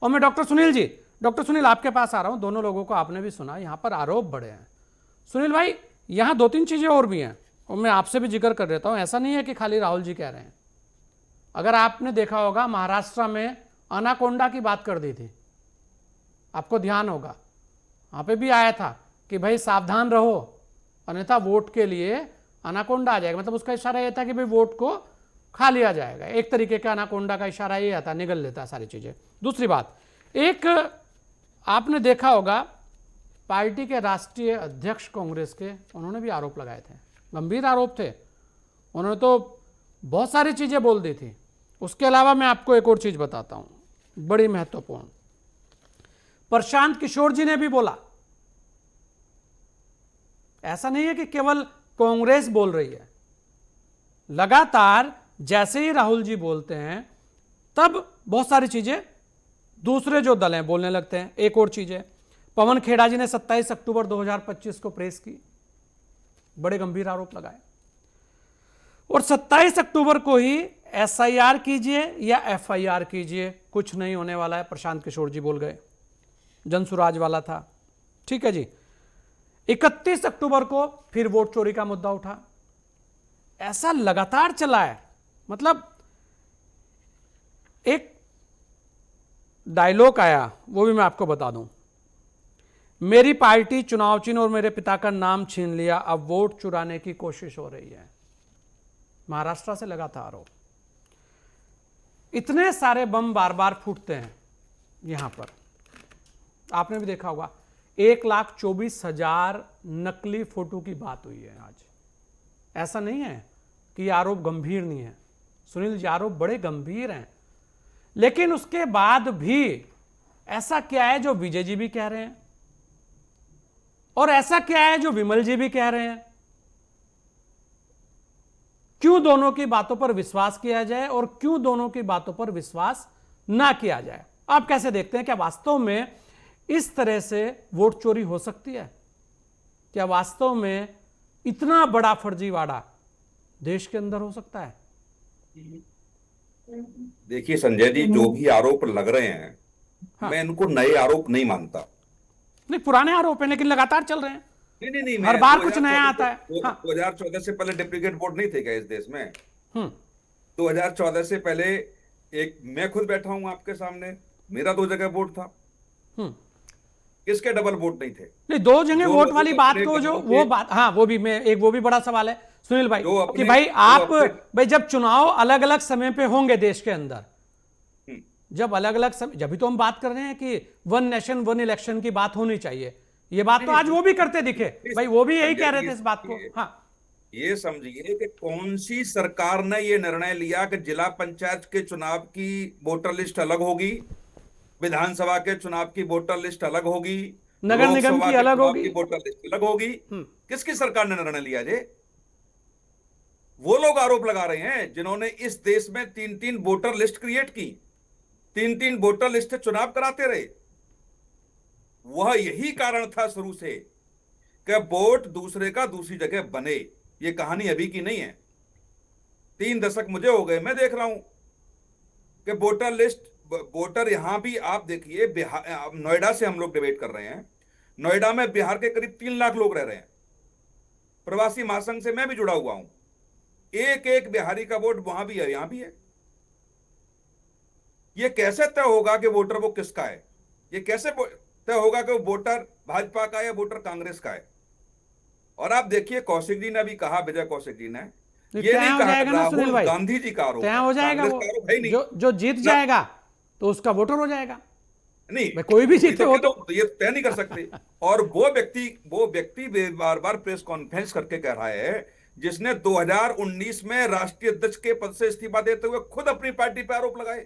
और मैं डॉक्टर सुनील आपके पास आ रहा हूं। दोनों लोगों को आपने भी सुना, यहां पर आरोप बड़े हैं। सुनील भाई, यहां दो तीन चीजें और भी हैं और मैं आपसे भी जिक्र कर देता हूं। ऐसा नहीं है कि खाली राहुल जी कह रहे हैं। अगर आपने देखा होगा, महाराष्ट्र में अनाकोंडा की बात कर दी थी, आपको ध्यान होगा, वहां पे भी आया था कि भाई सावधान रहो, अन्यथा वोट के लिए अनाकोंडा आ जाएगा। मतलब उसका इशारा यह था कि भाई वोट को खा लिया जाएगा। एक तरीके का अनाकोंडा का इशारा ये आता, निगल लेता सारी चीजें। दूसरी बात, एक आपने देखा होगा, पार्टी के राष्ट्रीय अध्यक्ष कांग्रेस के, उन्होंने भी आरोप लगाए थे, गंभीर आरोप थे। उन्होंने तो बहुत सारी चीजें बोल दी थी। उसके अलावा मैं आपको एक और चीज बताता हूं, बड़ी महत्वपूर्ण। प्रशांत किशोर जी ने भी बोला, ऐसा नहीं है कि केवल कांग्रेस बोल रही है। लगातार जैसे ही राहुल जी बोलते हैं तब बहुत सारी चीजें दूसरे जो दल हैं बोलने लगते हैं। एक और चीज है, पवन खेड़ा जी ने 27 अक्टूबर 2025 को प्रेस की, बड़े गंभीर आरोप लगाए। और 27 अक्टूबर को ही एसआईआर कीजिए या एफआईआर कीजिए, कुछ नहीं होने वाला है, प्रशांत किशोर जी बोल गए। जनसुराज वाला था, ठीक है जी। 31 अक्टूबर को फिर वोट चोरी का मुद्दा उठा। ऐसा लगातार चला है। मतलब एक डायलॉग आया, वो भी मैं आपको बता दूं, मेरी पार्टी चुनाव चिन्ह और मेरे पिता का नाम छीन लिया, अब वोट चुराने की कोशिश हो रही है। महाराष्ट्र से लगातार आरोप। इतने सारे बम बार बार फूटते हैं यहां पर। आपने भी देखा होगा, 1,24,000 नकली फोटो की बात हुई है आज। ऐसा नहीं है कि ये आरोप गंभीर नहीं है सुनील जी, आरोप बड़े गंभीर हैं। लेकिन उसके बाद भी ऐसा क्या है जो विजय जी भी कह रहे हैं, और ऐसा क्या है जो विमल जी भी कह रहे हैं? क्यों दोनों की बातों पर विश्वास किया जाए और क्यों दोनों की बातों पर विश्वास ना किया जाए? आप कैसे देखते हैं? क्या वास्तव में इस तरह से वोट चोरी हो सकती है? क्या वास्तव में इतना बड़ा फर्जीवाड़ा देश के अंदर हो सकता है? देखिए संजय जी, जो भी आरोप लग रहे हैं, हाँ, मैं इनको नए आरोप नहीं मानता। नहीं, पुराने आरोप हैं लेकिन लगातार चल रहे हैं। नहीं नहीं नहीं, हर मैं बार कुछ नया 2014 आता है। हाँ। 2014 से पहले डुप्लीकेट वोट नहीं थे क्या इस देश में? हम्म। 2014 से पहले एक मैं खुद बैठा हूं आपके सामने, मेरा 2 जगह वोट था। हम्म। किसके डबल वोट नहीं थे? नहीं, दो जगह जो वोट वाली लोग बात अपने को, जो गांव वो के, बात, हाँ, वो भी मैं एक, वो भी बड़ा सवाल है सुनील भाई, कि भाई जो आप, अपने भाई जब चुनाव अलग अलग समय पे होंगे देश के अंदर, हम्म, जब अलग अलग समय, जब भी तो हम बात कर रहे हैं कि वन नेशन वन इलेक्शन की बात होनी चाहिए। ये बात नहीं तो नहीं, आज वो भी करते दिखे भाई, वो भी यही कह संजय रहे जी, थे इस बात को। हाँ। ये समझिए कि कौन सी सरकार ने ये निर्णय लिया कि जिला पंचायत के चुनाव की वोटर लिस्ट अलग होगी, विधानसभा के चुनाव की वोटर लिस्ट अलग होगी, नगर निगम लोकसभा की के अलग चुनाव होगी। की वोटर लिस्ट अलग होगी? हम्म। किसकी सरकार ने निर्णय लिया जे? वो लोग आरोप लगा रहे हैं जिन्होंने इस देश में 3-3 वोटर लिस्ट क्रिएट की, 3-3 वोटर लिस्ट चुनाव कराते रहे। वह यही कारण था शुरू से कि वोट दूसरे का दूसरी जगह बने। ये कहानी अभी की नहीं है, 3 दशक मुझे हो गए मैं देख रहा हूं कि वोटर लिस्ट, वोटर यहां भी आप देखिए, बिहार, नोएडा से हम लोग डिबेट कर रहे हैं। नोएडा में बिहार के करीब 3 लाख लोग रह रहे हैं। प्रवासी महासंघ से मैं भी जुड़ा हुआ हूं। एक एक बिहारी का वोट वहां भी है, यहां भी है। ये कैसे तय होगा कि वोटर वो किसका है? ये कैसे तय होगा कि वो वोटर भाजपा का है या वोटर कांग्रेस का है? और आप देखिए, कौशिक जी ने भी कहा, विजय कौशिक जी ने तो ये तय नहीं हो कहा, जाएगा ना सुनील राहुल भाई, गांधी जी का तय आरोप है, हो जाएगा कांग्रेस वो। का आरोप है ही नहीं। जो जो जीत जाएगा तो उसका वोटर हो जाएगा। नहीं, भाई कोई भी वही जीते तो हो कहता तो। हूं, तो ये तय नहीं कर सकते। और वो व्यक्ति बार बार प्रेस कॉन्फ्रेंस करके कह रहा है, जिसने 2019 में राष्ट्रीय अध्यक्ष के पद से इस्तीफा देते हुए खुद अपनी पार्टी पर आरोप लगाए।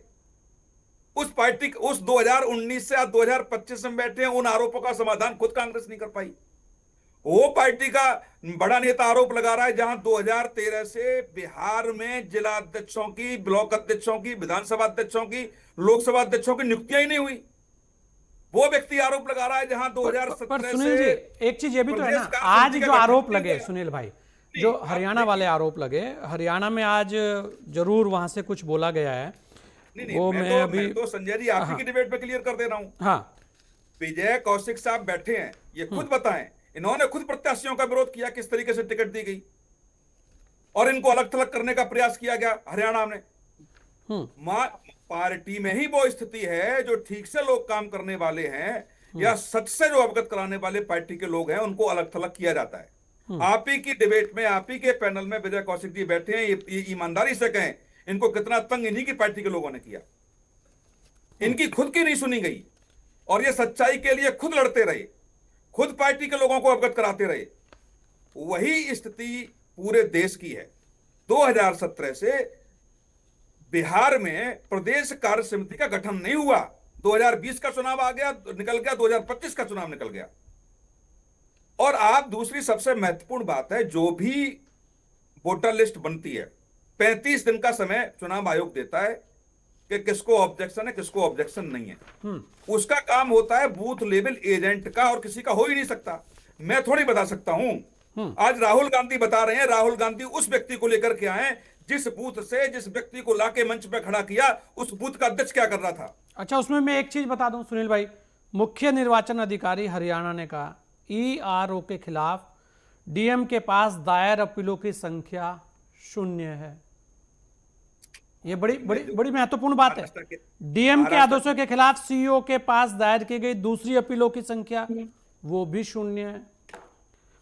उस पार्टी, उस 2019 से आज 2025 में बैठे हैं, उन आरोपों का समाधान खुद कांग्रेस नहीं कर पाई। वो पार्टी का बड़ा नेता आरोप लगा रहा है जहां 2013 से बिहार में जिला अध्यक्षों की, ब्लॉक अध्यक्षों की, विधानसभा अध्यक्षों की, लोकसभा अध्यक्षों की नियुक्तियां ही नहीं हुई। वो व्यक्ति आरोप लगा रहा है जहां पर 2017 सुनील से जी, एक चीज ये भी तो है ना, प्रदेश कार्य आज समिति का जो गठन आरोप नहीं लगे हुआ। सुनील भाई, नहीं, जो आप हरियाणा वाले देखिए, आरोप लगे, हरियाणा में आज जरूर वहां से कुछ बोला गया है नहीं नहीं, वो मैं अभी मैं तो संजय जी आप ही हाँ की डिबेट में क्लियर कर दे रहा हूं। हाँ। विजय कौशिक साहब बैठे हैं, ये खुद बताएं, इन्होंने खुद प्रत्याशियों का विरोध किया, किस तरीके से टिकट दी गई और इनको अलग थलग करने का प्रयास किया गया हरियाणा में। हम्म मां, पार्टी में ही वो स्थिति है जो ठीक से लोग काम करने वाले हैं या सच से जो अवगत कराने वाले पार्टी के लोग हैं उनको अलग थलग किया जाता है। आप ही की डिबेट में, आप ही के पैनल में विजय कौशिक जी बैठे हैं, ये ईमानदारी से कहें इनको कितना तंग इन्हीं की पार्टी के लोगों ने किया। इनकी खुद की नहीं सुनी गई और ये सच्चाई के लिए खुद लड़ते रहे, खुद पार्टी के लोगों को अवगत कराते रहे। वही स्थिति पूरे देश की है। 2017 से बिहार में प्रदेश कार्य समिति का गठन नहीं हुआ। 2020 का चुनाव आ गया, निकल गया, 2025 का चुनाव निकल गया। और आप दूसरी सबसे महत्वपूर्ण बात है, जो भी वोटर लिस्ट बनती है 35 दिन का समय चुनाव आयोग देता है कि किसको ऑब्जेक्शन है, किसको ऑब्जेक्शन नहीं है। उसका काम होता है बूथ लेवल एजेंट का, और किसी का हो ही नहीं सकता। मैं थोड़ी बता सकता हूं। आज राहुल गांधी बता रहे हैं, राहुल गांधी उस व्यक्ति को लेकर के आए जिस बूथ से, जिस व्यक्ति को लाके मंच पे खड़ा किया, उस बूथ का अध्यक्ष क्या कर रहा था। अच्छा, उसमें मैं एक चीज बता दूं सुनील भाई, मुख्य निर्वाचन अधिकारी हरियाणा ने कहा ईआरओ के खिलाफ डीएम के पास दायर अपीलों की संख्या 0 है। ये बड़ी बड़ी बड़ी महत्वपूर्ण बात है। डीएम के आदेशों के खिलाफ सीईओ के पास दायर की गई दूसरी अपीलों की संख्या वो भी 0 है।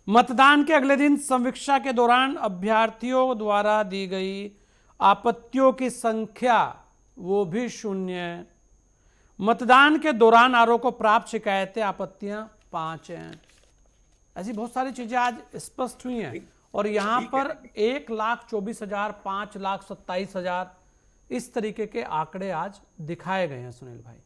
मतदान के अगले दिन समीक्षा के दौरान अभ्यर्थियों द्वारा दी गई आपत्तियों की संख्या वो भी 0 है। मतदान के दौरान आरोप को प्राप्त शिकायतें, आपत्तियां 5 हैं। ऐसी बहुत सारी चीजें आज स्पष्ट हुई हैं। और यहां पर 1,24,000, 5,27,000 इस तरीके के आंकड़े आज दिखाए गए हैं सुनील भाई।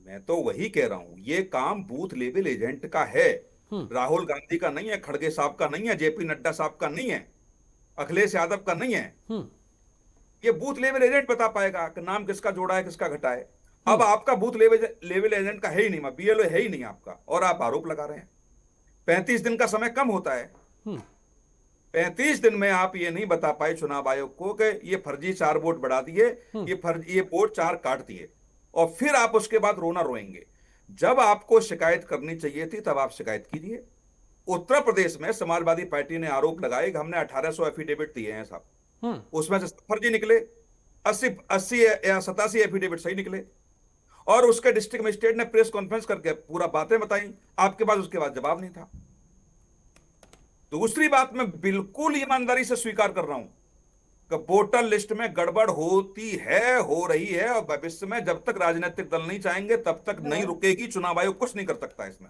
मैं तो वही कह रहा हूं, ये काम बूथ लेवल एजेंट का है, राहुल गांधी का नहीं है, खड़गे साहब का नहीं है, जेपी नड्डा साहब का नहीं है, अखिलेश यादव का नहीं है। ये बूथ लेवल एजेंट बता पाएगा कि नाम किसका जोड़ा है, किसका घटा है। अब आपका बूथ लेवल एजेंट का है ही नहीं, बीएलओ है ही नहीं आपका, और आप आरोप लगा रहे हैं। 35 दिन का समय कम होता है। 35 दिन में आप ये नहीं बता पाए चुनाव आयोग को कि ये फर्जी 4 वोट बढ़ा दिए, ये वोट 4 काट दिए, और फिर आप उसके बाद रोना रोएंगे। जब आपको शिकायत करनी चाहिए थी तब आप शिकायत कीजिए। उत्तर प्रदेश में समाजवादी पार्टी ने आरोप लगाए कि हमने 1800 एफिडेविट दिए हैं साहब, उसमें से फर्जी निकले, 80 या 87 एफिडेविट सही निकले, और उसके डिस्ट्रिक्ट मजिस्ट्रेट ने प्रेस कॉन्फ्रेंस करके पूरा बातें बताई, आपके पास उसके बाद जवाब नहीं था। दूसरी बात, मैं बिल्कुल ईमानदारी से स्वीकार कर रहा हूं कि वोटर लिस्ट में गड़बड़ होती है, हो रही है, और भविष्य में जब तक राजनीतिक दल नहीं चाहेंगे तब तक नहीं रुकेगी। चुनाव आयोग कुछ नहीं कर सकता इसमें।